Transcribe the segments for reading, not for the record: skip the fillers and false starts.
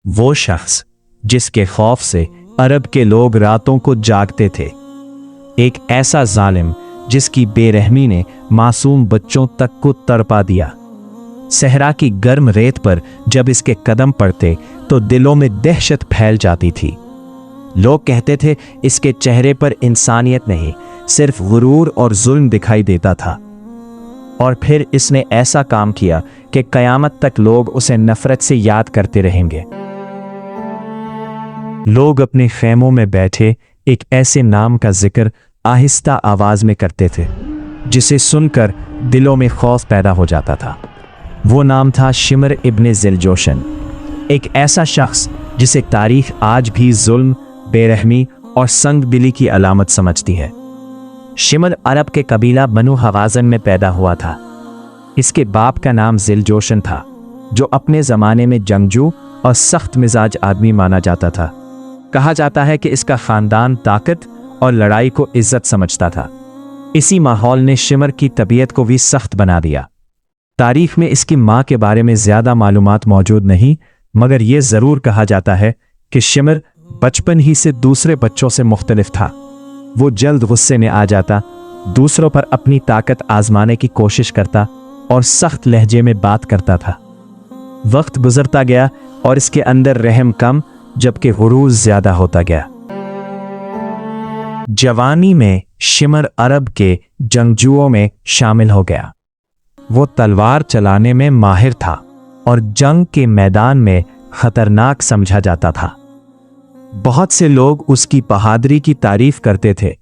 وہ شخص جس کے خوف سے عرب کے لوگ راتوں کو جاگتے تھے، ایک ایسا ظالم جس کی بے رحمی نے معصوم بچوں تک کو تڑپا دیا۔ صحرا کی گرم ریت پر جب اس کے قدم پڑتے تو دلوں میں دہشت پھیل جاتی تھی۔ لوگ کہتے تھے اس کے چہرے پر انسانیت نہیں، صرف غرور اور ظلم دکھائی دیتا تھا۔ اور پھر اس نے ایسا کام کیا کہ قیامت تک لوگ اسے نفرت سے یاد کرتے رہیں گے۔ لوگ اپنے خیموں میں بیٹھے ایک ایسے نام کا ذکر آہستہ آواز میں کرتے تھے جسے سن کر دلوں میں خوف پیدا ہو جاتا تھا۔ وہ نام تھا شمر ابن ذیلجوشن، ایک ایسا شخص جسے تاریخ آج بھی ظلم، بے رحمی اور سنگ دلی کی علامت سمجھتی ہے۔ شمر عرب کے قبیلہ بنو حوازن میں پیدا ہوا تھا۔ اس کے باپ کا نام ذیلجوشن تھا، جو اپنے زمانے میں جنگجو اور سخت مزاج آدمی مانا جاتا تھا۔ کہا جاتا ہے کہ اس کا خاندان طاقت اور لڑائی کو عزت سمجھتا تھا۔ اسی ماحول نے شمر کی طبیعت کو بھی سخت بنا دیا۔ تاریخ میں اس کی ماں کے بارے میں زیادہ معلومات موجود نہیں، مگر یہ ضرور کہا جاتا ہے کہ شمر بچپن ہی سے دوسرے بچوں سے مختلف تھا۔ وہ جلد غصے میں آ جاتا، دوسروں پر اپنی طاقت آزمانے کی کوشش کرتا اور سخت لہجے میں بات کرتا تھا۔ وقت گزرتا گیا اور اس کے اندر رحم کم جبکہ غرور زیادہ ہوتا گیا۔ جوانی میں شمر عرب کے جنگجوؤں میں شامل ہو گیا۔ وہ تلوار چلانے میں ماہر تھا اور جنگ کے میدان میں خطرناک سمجھا جاتا تھا۔ بہت سے لوگ اس کی بہادری کی تعریف کرتے تھے،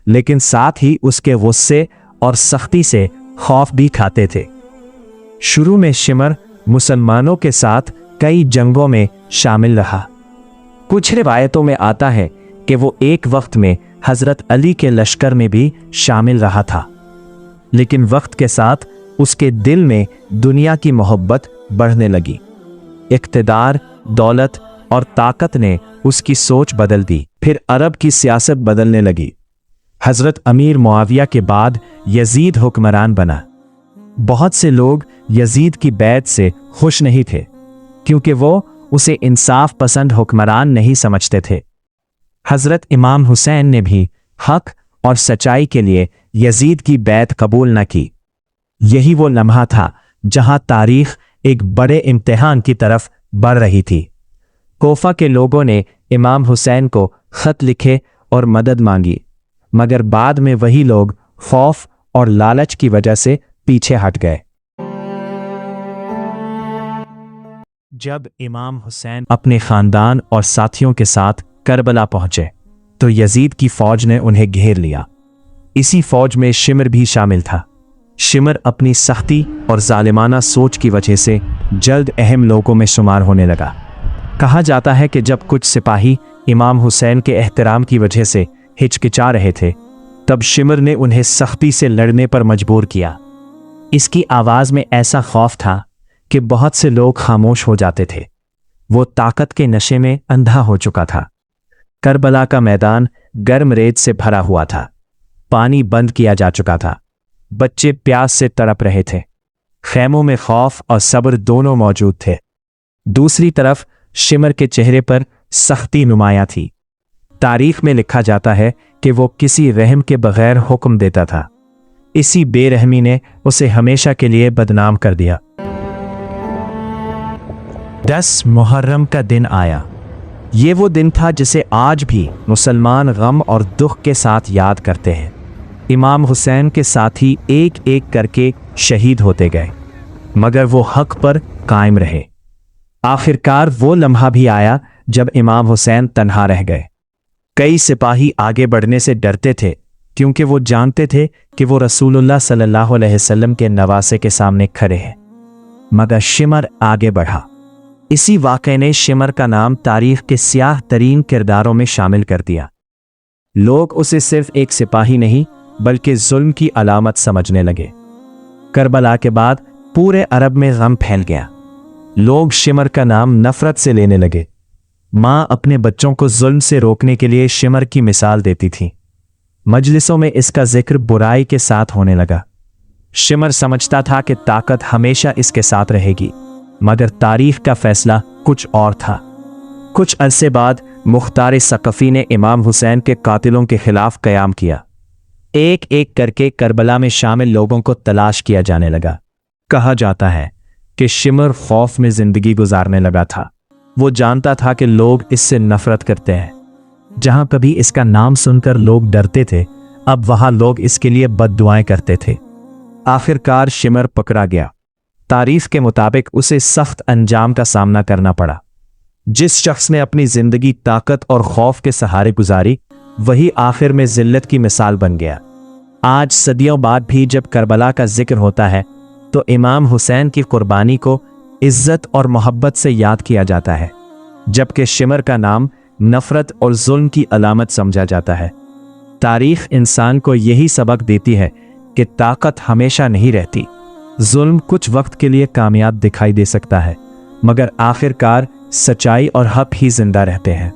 لیکن ساتھ ہی اس کے غصے اور سختی سے خوف بھی کھاتے تھے۔ شروع میں شمر مسلمانوں کے ساتھ کئی جنگوں میں شامل رہا۔ کچھ روایتوں میں آتا ہے کہ وہ ایک وقت میں حضرت علی کے لشکر میں بھی شامل رہا تھا، لیکن وقت کے ساتھ اس کے دل میں دنیا کی محبت بڑھنے لگی۔ اقتدار، دولت اور طاقت نے اس کی سوچ بدل دی۔ پھر عرب کی سیاست بدلنے لگی۔ حضرت امیر معاویہ کے بعد یزید حکمران بنا۔ بہت سے لوگ یزید کی بیعت سے خوش نہیں تھے، کیونکہ وہ اسے انصاف پسند حکمران نہیں سمجھتے تھے۔ حضرت امام حسین نے بھی حق اور سچائی کے لیے یزید کی بیعت قبول نہ کی۔ یہی وہ لمحہ تھا جہاں تاریخ ایک بڑے امتحان کی طرف بڑھ رہی تھی۔ کوفہ کے لوگوں نے امام حسین کو خط لکھے اور مدد مانگی، مگر بعد میں وہی لوگ خوف اور لالچ کی وجہ سے پیچھے ہٹ گئے۔ جب امام حسین اپنے خاندان اور ساتھیوں کے ساتھ کربلا پہنچے تو یزید کی فوج نے انہیں گھیر لیا۔ اسی فوج میں شمر بھی شامل تھا۔ شمر اپنی سختی اور ظالمانہ سوچ کی وجہ سے جلد اہم لوگوں میں شمار ہونے لگا۔ کہا جاتا ہے کہ جب کچھ سپاہی امام حسین کے احترام کی وجہ سے ہچکچا رہے تھے، تب شمر نے انہیں سختی سے لڑنے پر مجبور کیا۔ اس کی آواز میں ایسا خوف تھا کہ بہت سے لوگ خاموش ہو جاتے تھے۔ وہ طاقت کے نشے میں اندھا ہو چکا تھا۔ کربلا کا میدان گرم ریت سے بھرا ہوا تھا، پانی بند کیا جا چکا تھا، بچے پیاس سے تڑپ رہے تھے، خیموں میں خوف اور صبر دونوں موجود تھے۔ دوسری طرف شمر کے چہرے پر سختی نمایاں تھی۔ تاریخ میں لکھا جاتا ہے کہ وہ کسی رحم کے بغیر حکم دیتا تھا۔ اسی بے رحمی نے اسے ہمیشہ کے لیے بدنام کر دیا۔ 10 محرم کا دن آیا۔ یہ وہ دن تھا جسے آج بھی مسلمان غم اور دکھ کے ساتھ یاد کرتے ہیں۔ امام حسین کے ساتھی ایک ایک کر کے شہید ہوتے گئے، مگر وہ حق پر قائم رہے۔ آخرکار وہ لمحہ بھی آیا جب امام حسین تنہا رہ گئے۔ کئی سپاہی آگے بڑھنے سے ڈرتے تھے، کیونکہ وہ جانتے تھے کہ وہ رسول اللہ صلی اللہ علیہ وسلم کے نواسے کے سامنے کھڑے ہیں، مگر شمر آگے بڑھا۔ اسی واقعے نے شمر کا نام تاریخ کے سیاہ ترین کرداروں میں شامل کر دیا۔ لوگ اسے صرف ایک سپاہی نہیں بلکہ ظلم کی علامت سمجھنے لگے۔ کربلا کے بعد پورے عرب میں غم پھیل گیا۔ لوگ شمر کا نام نفرت سے لینے لگے۔ ماں اپنے بچوں کو ظلم سے روکنے کے لیے شمر کی مثال دیتی تھی۔ مجلسوں میں اس کا ذکر برائی کے ساتھ ہونے لگا۔ شمر سمجھتا تھا کہ طاقت ہمیشہ اس کے ساتھ رہے گی، مگر تاریخ کا فیصلہ کچھ اور تھا۔ کچھ عرصے بعد مختار ثقفی نے امام حسین کے قاتلوں کے خلاف قیام کیا۔ ایک ایک کر کے کربلا میں شامل لوگوں کو تلاش کیا جانے لگا۔ کہا جاتا ہے کہ شمر خوف میں زندگی گزارنے لگا تھا۔ وہ جانتا تھا کہ لوگ اس سے نفرت کرتے ہیں۔ جہاں کبھی اس کا نام سن کر لوگ ڈرتے تھے، اب وہاں لوگ اس کے لیے بد دعائیں کرتے تھے۔ آخرکار شمر پکڑا گیا۔ تاریخ کے مطابق اسے سخت انجام کا سامنا کرنا پڑا۔ جس شخص نے اپنی زندگی طاقت اور خوف کے سہارے گزاری، وہی آخر میں ذلت کی مثال بن گیا۔ آج صدیوں بعد بھی جب کربلا کا ذکر ہوتا ہے تو امام حسین کی قربانی کو عزت اور محبت سے یاد کیا جاتا ہے، جبکہ شمر کا نام نفرت اور ظلم کی علامت سمجھا جاتا ہے۔ تاریخ انسان کو یہی سبق دیتی ہے کہ طاقت ہمیشہ نہیں رہتی۔ ظلم کچھ وقت کے لیے کامیاب دکھائی دے سکتا ہے، مگر آخرکار سچائی اور حق ہی زندہ رہتے ہیں۔